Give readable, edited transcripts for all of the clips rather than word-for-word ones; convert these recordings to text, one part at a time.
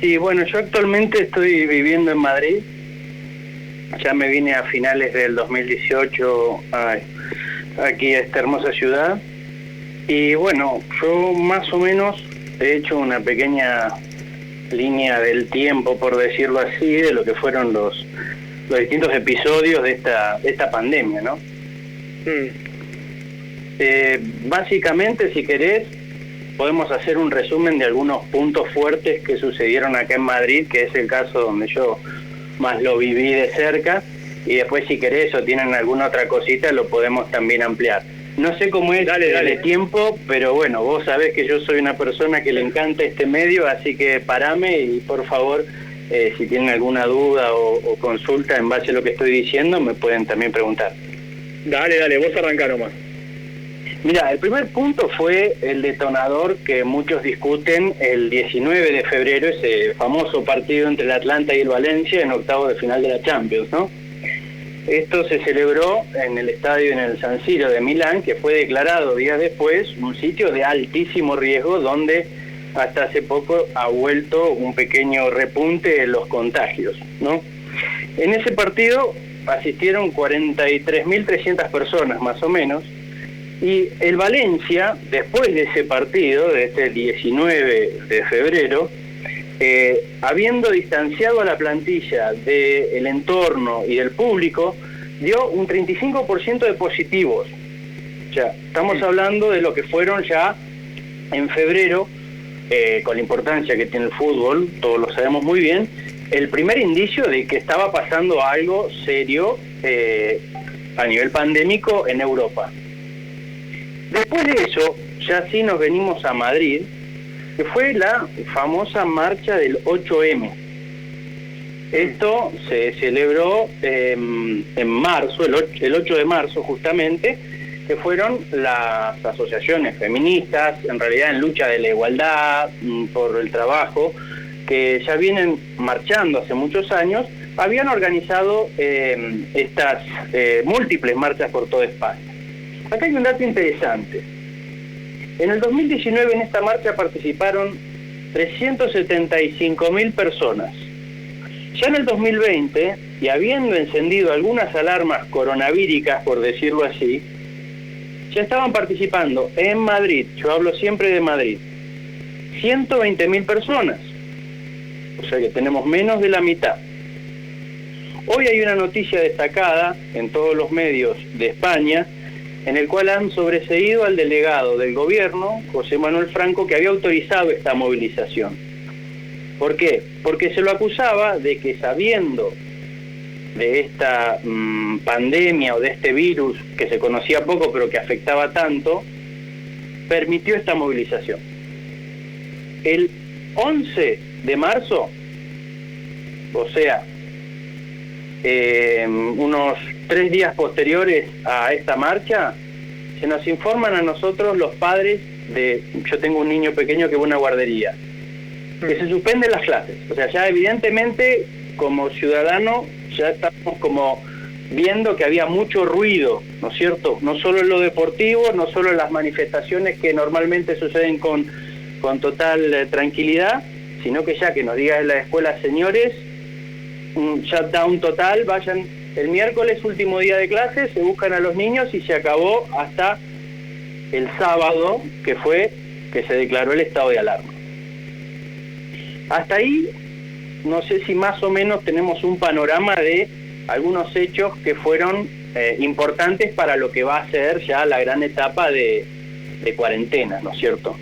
Sí, bueno, yo actualmente estoy viviendo en Madrid. Ya me vine a finales del 2018 aquí a esta hermosa ciudad. Y bueno, yo más o menos he hecho una pequeña línea del tiempo, por decirlo así, de lo que fueron los distintos episodios de esta pandemia, ¿no? Básicamente, si querés, podemos hacer un resumen de algunos puntos fuertes que sucedieron acá en Madrid, que es el caso donde yo más lo viví de cerca, y después, si querés o tienen alguna otra cosita, lo podemos también ampliar. No sé cómo es de tiempo, pero bueno, vos sabés que yo soy una persona que le encanta este medio, así que parame y por favor, si tienen alguna duda o consulta en base a lo que estoy diciendo, me pueden también preguntar. Dale, vos arrancá nomás. Mira, el primer punto fue el detonador que muchos discuten el 19 de febrero, ese famoso partido entre el Atlanta y el Valencia en octavos de final de la Champions, ¿no? Esto se celebró en el estadio, en el San Siro de Milán, que fue declarado días después un sitio de altísimo riesgo, donde hasta hace poco ha vuelto un pequeño repunte en los contagios, ¿no? En ese partido asistieron 43.300 personas, más o menos, y el Valencia, después de ese partido, de este 19 de febrero, habiendo distanciado a la plantilla del entorno y del público, dio un 35% de positivos. O sea, estamos hablando de lo que fueron ya en febrero, con la importancia que tiene el fútbol, todos lo sabemos muy bien, el primer indicio de que estaba pasando algo serio a nivel pandémico en Europa. Después de eso, ya sí nos venimos a Madrid, que fue la famosa marcha del 8M. Esto se celebró en marzo, el 8 de marzo justamente, que fueron las asociaciones feministas, en realidad en lucha de la igualdad, por el trabajo, que ya vienen marchando hace muchos años, habían organizado estas múltiples marchas por toda España. Acá hay un dato interesante. En el 2019 en esta marcha participaron 375.000 personas. Ya en el 2020, y habiendo encendido algunas alarmas coronavíricas, por decirlo así, ya estaban participando en Madrid, yo hablo siempre de Madrid, 120.000 personas. O sea que tenemos menos de la mitad. Hoy hay una noticia destacada en todos los medios de España, en el cual han sobreseído al delegado del gobierno, José Manuel Franco, que había autorizado esta movilización. ¿Por qué? Porque se lo acusaba de que, sabiendo de esta pandemia o de este virus que se conocía poco pero que afectaba tanto, permitió esta movilización. El 11 de marzo, o sea, unos 3 días posteriores a esta marcha, se nos informan a nosotros los padres yo tengo un niño pequeño que va a una guardería, que se suspenden las clases. O sea, ya evidentemente como ciudadano ya estamos como viendo que había mucho ruido, ¿no es cierto? No solo en lo deportivo, no solo en las manifestaciones que normalmente suceden con total tranquilidad, sino que ya que nos diga en la escuela, señores, shutdown total, vayan el miércoles, último día de clases, se buscan a los niños y se acabó hasta el sábado, que fue que se declaró el estado de alarma. Hasta ahí, no sé si más o menos tenemos un panorama de algunos hechos que fueron importantes para lo que va a ser ya la gran etapa de cuarentena, ¿no es cierto?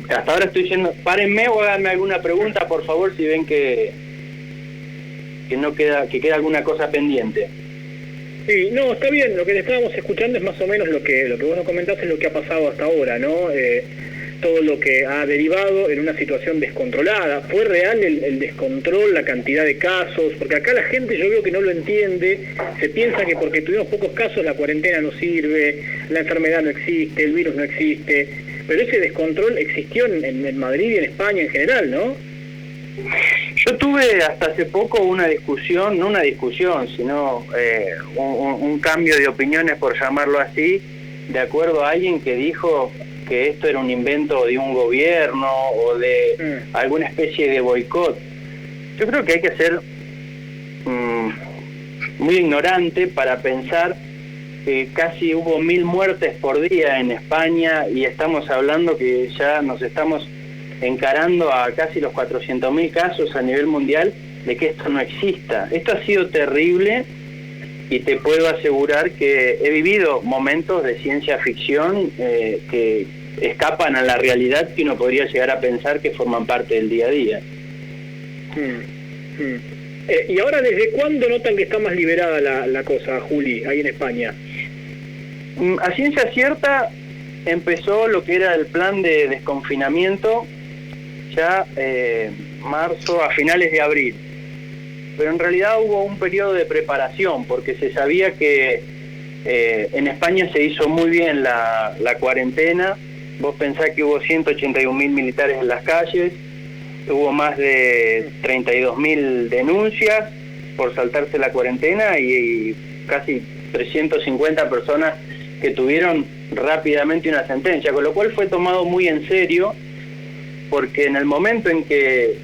Hasta ahora estoy diciendo, párenme o háganme alguna pregunta, por favor, si ven que queda alguna cosa pendiente. Sí, no, está bien, lo que le estábamos escuchando es más o menos lo que vos nos comentaste, es lo que ha pasado hasta ahora, ¿no? Todo lo que ha derivado en una situación descontrolada. ¿Fue real el descontrol, la cantidad de casos? Porque acá la gente, yo veo que no lo entiende, se piensa que porque tuvimos pocos casos la cuarentena no sirve, la enfermedad no existe, el virus no existe, pero ese descontrol existió en Madrid y en España en general, ¿no? Yo tuve hasta hace poco una discusión, no una discusión, sino un cambio de opiniones, por llamarlo así, de acuerdo a alguien que dijo que esto era un invento de un gobierno o de alguna especie de boicot. Yo creo que hay que ser muy ignorante para pensar que casi hubo 1000 muertes por día en España y estamos hablando que ya nos estamos encarando a casi los 400.000 casos a nivel mundial, de que esto no exista. Esto ha sido terrible y te puedo asegurar que he vivido momentos de ciencia ficción que escapan a la realidad, que uno podría llegar a pensar que forman parte del día a día. ¿Y ahora desde cuándo notan que está más liberada la cosa, Juli, ahí en España? A ciencia cierta empezó lo que era el plan de desconfinamiento ya marzo, a finales de abril. Pero en realidad hubo un periodo de preparación, porque se sabía que en España se hizo muy bien la cuarentena. Vos pensás que hubo 181.000 militares en las calles, hubo más de 32.000 denuncias por saltarse la cuarentena y casi 350 personas que tuvieron rápidamente una sentencia, con lo cual fue tomado muy en serio, porque en el momento en que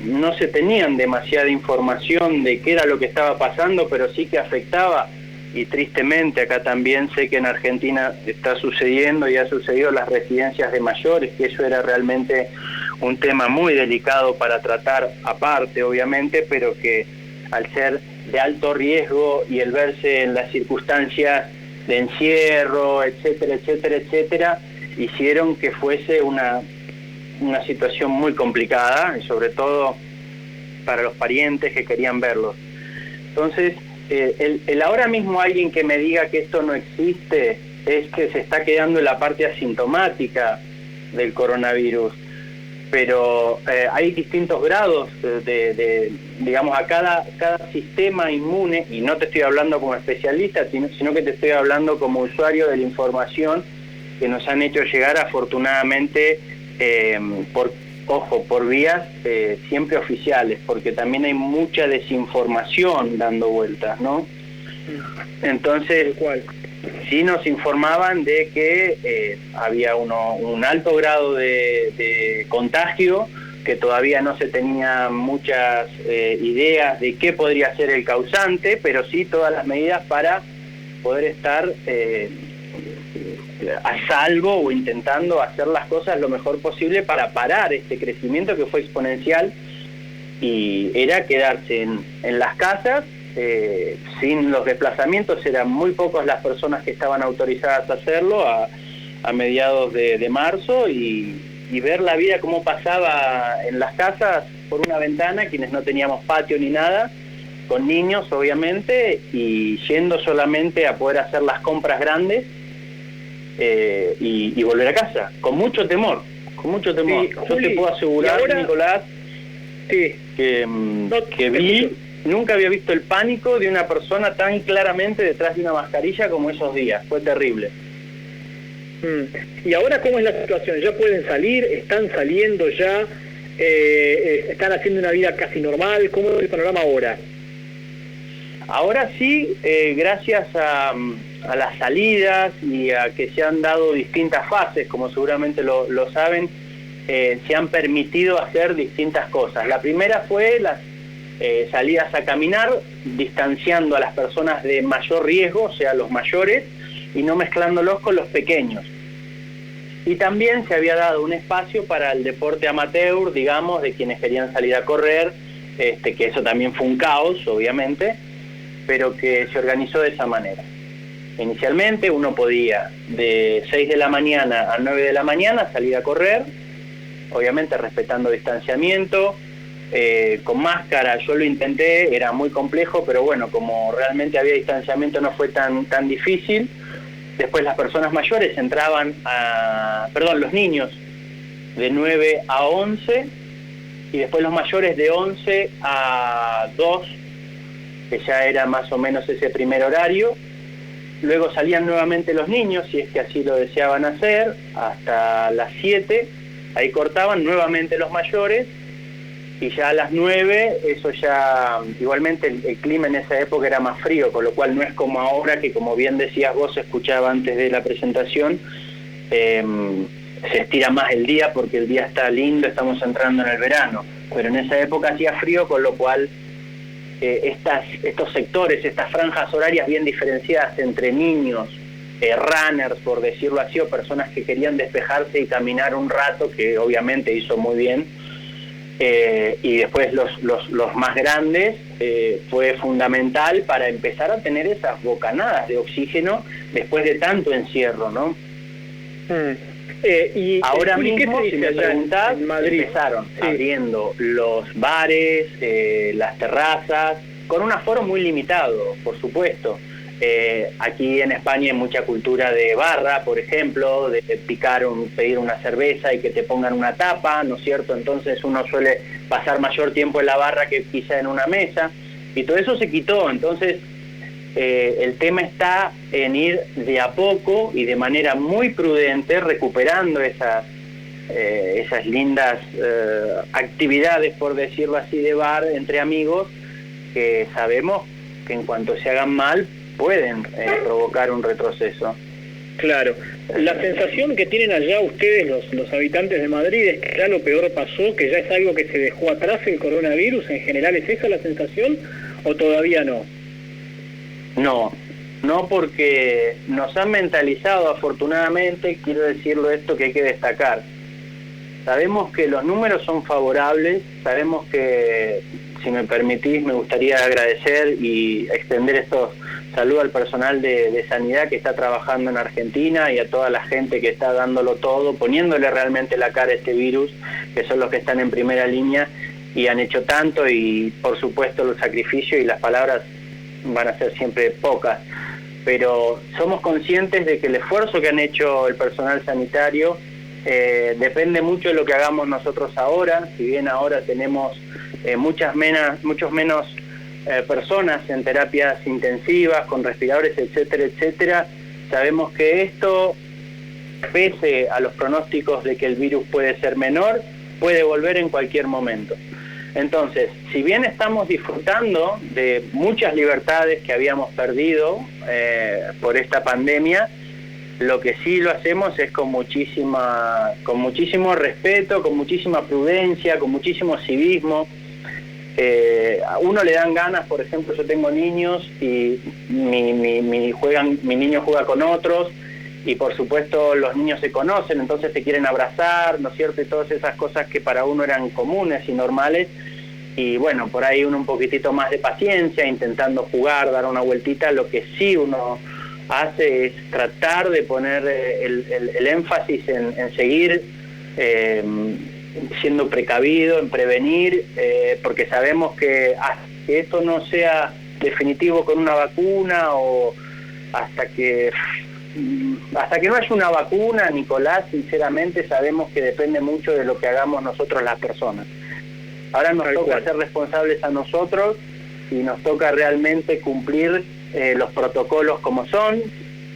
no se tenían demasiada información de qué era lo que estaba pasando, pero sí que afectaba, y tristemente acá también sé que en Argentina está sucediendo y ha sucedido, las residencias de mayores, que eso era realmente un tema muy delicado para tratar aparte, obviamente, pero que al ser de alto riesgo y el verse en las circunstancias de encierro, etcétera, etcétera, etcétera, hicieron que fuese una situación muy complicada, y sobre todo para los parientes que querían verlos. Entonces, el ahora mismo alguien que me diga que esto no existe es que se está quedando en la parte asintomática del coronavirus. Pero hay distintos grados digamos, a cada sistema inmune, y no te estoy hablando como especialista, sino que te estoy hablando como usuario de la información que nos han hecho llegar, afortunadamente, por vías siempre oficiales, porque también hay mucha desinformación dando vueltas, ¿no? Entonces, sí nos informaban de que había un alto grado de contagio, que todavía no se tenía muchas ideas de qué podría ser el causante, pero sí todas las medidas para poder estar a salvo o intentando hacer las cosas lo mejor posible para parar este crecimiento que fue exponencial, y era quedarse en las casas. Sin los desplazamientos, eran muy pocas las personas que estaban autorizadas a hacerlo a mediados de marzo, y ver la vida cómo pasaba en las casas por una ventana, quienes no teníamos patio ni nada, con niños obviamente, y yendo solamente a poder hacer las compras grandes y volver a casa, con mucho temor. Sí, yo te puedo asegurar, ahora, Nicolás, sí, que nunca había visto el pánico de una persona tan claramente detrás de una mascarilla como esos días. Fue terrible. ¿Y ahora cómo es la situación? ¿Ya pueden salir? ¿Están saliendo ya? ¿Están haciendo una vida casi normal? ¿Cómo es el panorama ahora? Ahora sí, gracias a las salidas y a que se han dado distintas fases, como seguramente lo saben, se han permitido hacer distintas cosas. La primera fue las salidas a caminar, distanciando a las personas de mayor riesgo, o sea, los mayores, y no mezclándolos con los pequeños. Y también se había dado un espacio para el deporte amateur, digamos, de quienes querían salir a correr, que eso también fue un caos, obviamente, pero que se organizó de esa manera. Inicialmente uno podía de 6 de la mañana a 9 de la mañana salir a correr, obviamente respetando distanciamiento, con máscara. Yo lo intenté, era muy complejo, pero bueno, como realmente había distanciamiento no fue tan difícil. Después las personas mayores entraban los niños de 9 a 11, y después los mayores de 11 a 2, que ya era más o menos ese primer horario. Luego salían nuevamente los niños, si es que así lo deseaban hacer, hasta las 7, ahí cortaban nuevamente los mayores, y ya a las 9, eso ya, igualmente el clima en esa época era más frío, con lo cual no es como ahora, que como bien decías vos, escuchaba antes de la presentación, se estira más el día porque el día está lindo, estamos entrando en el verano, pero en esa época hacía frío, con lo cual estos sectores, estas franjas horarias bien diferenciadas entre niños, runners, por decirlo así, o personas que querían despejarse y caminar un rato, que obviamente hizo muy bien, y después los más grandes, fue fundamental para empezar a tener esas bocanadas de oxígeno después de tanto encierro, ¿no? Ahora mismo, si me preguntás, empezaron abriendo los bares, las terrazas, con un aforo muy limitado, por supuesto. Aquí en España hay mucha cultura de barra, por ejemplo, de pedir una cerveza y que te pongan una tapa, ¿no es cierto? Entonces uno suele pasar mayor tiempo en la barra que quizá en una mesa, y todo eso se quitó. Entonces el tema está en ir de a poco y de manera muy prudente recuperando esas lindas actividades, por decirlo así, de bar entre amigos, que sabemos que en cuanto se hagan mal pueden provocar un retroceso. Claro. La sensación que tienen allá ustedes, los habitantes de Madrid, es que ya lo peor pasó, que ya es algo que se dejó atrás el coronavirus. ¿En general es esa la sensación o todavía no? No, porque nos han mentalizado, afortunadamente, quiero decirlo esto que hay que destacar. Sabemos que los números son favorables, sabemos que, si me permitís, me gustaría agradecer y extender estos saludos al personal de sanidad que está trabajando en Argentina y a toda la gente que está dándolo todo, poniéndole realmente la cara a este virus, que son los que están en primera línea y han hecho tanto, y por supuesto los sacrificios y las palabras van a ser siempre pocas, pero somos conscientes de que el esfuerzo que han hecho el personal sanitario depende mucho de lo que hagamos nosotros ahora. Si bien ahora tenemos muchos menos personas en terapias intensivas, con respiradores, etcétera, etcétera, sabemos que esto, pese a los pronósticos de que el virus puede ser menor, puede volver en cualquier momento. Entonces, si bien estamos disfrutando de muchas libertades que habíamos perdido por esta pandemia, lo que sí lo hacemos es con muchísimo respeto, con muchísima prudencia, con muchísimo civismo. A uno le dan ganas, por ejemplo, yo tengo niños y mi niño juega con otros, y por supuesto los niños se conocen, entonces se quieren abrazar, ¿no es cierto? Y todas esas cosas que para uno eran comunes y normales, y bueno, por ahí uno un poquitito más de paciencia, intentando jugar, dar una vueltita. Lo que sí uno hace es tratar de poner el énfasis en seguir siendo precavido, en prevenir, porque sabemos que hasta que esto no sea definitivo con una vacuna, o hasta que no haya una vacuna, Nicolás, sinceramente sabemos que depende mucho de lo que hagamos nosotros las personas. Ahora nos toca ser responsables a nosotros y nos toca realmente cumplir los protocolos como son.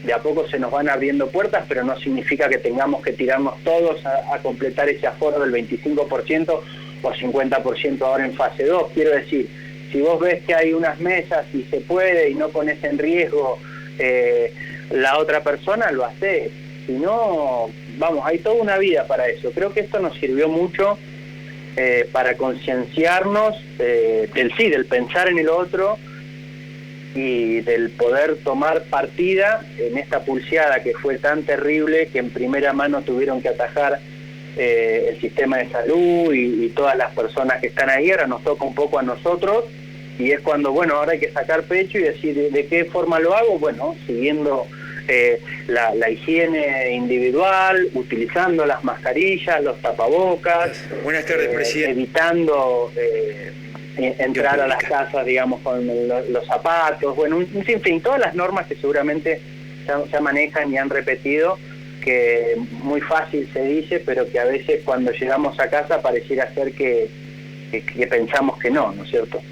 De a poco se nos van abriendo puertas, pero no significa que tengamos que tirarnos todos a completar ese aforo del 25% o 50% ahora en fase 2. Quiero decir, si vos ves que hay unas mesas y se puede y no pones en riesgo la otra persona, lo haces. Si no, vamos, hay toda una vida para eso. Creo que esto nos sirvió mucho para concienciarnos del pensar en el otro y del poder tomar partida en esta pulseada que fue tan terrible, que en primera mano tuvieron que atajar el sistema de salud y todas las personas que están ahí. Ahora nos toca un poco a nosotros, y es cuando, bueno, ahora hay que sacar pecho y decir, ¿de qué forma lo hago? Bueno, siguiendo la higiene individual, utilizando las mascarillas, los tapabocas. Buenas tardes, presidente. Evitando entrar a las casas, digamos, con los zapatos, bueno, un sinfín, todas las normas que seguramente ya manejan y han repetido, que muy fácil se dice, pero que a veces cuando llegamos a casa pareciera ser que pensamos que no, ¿no es cierto?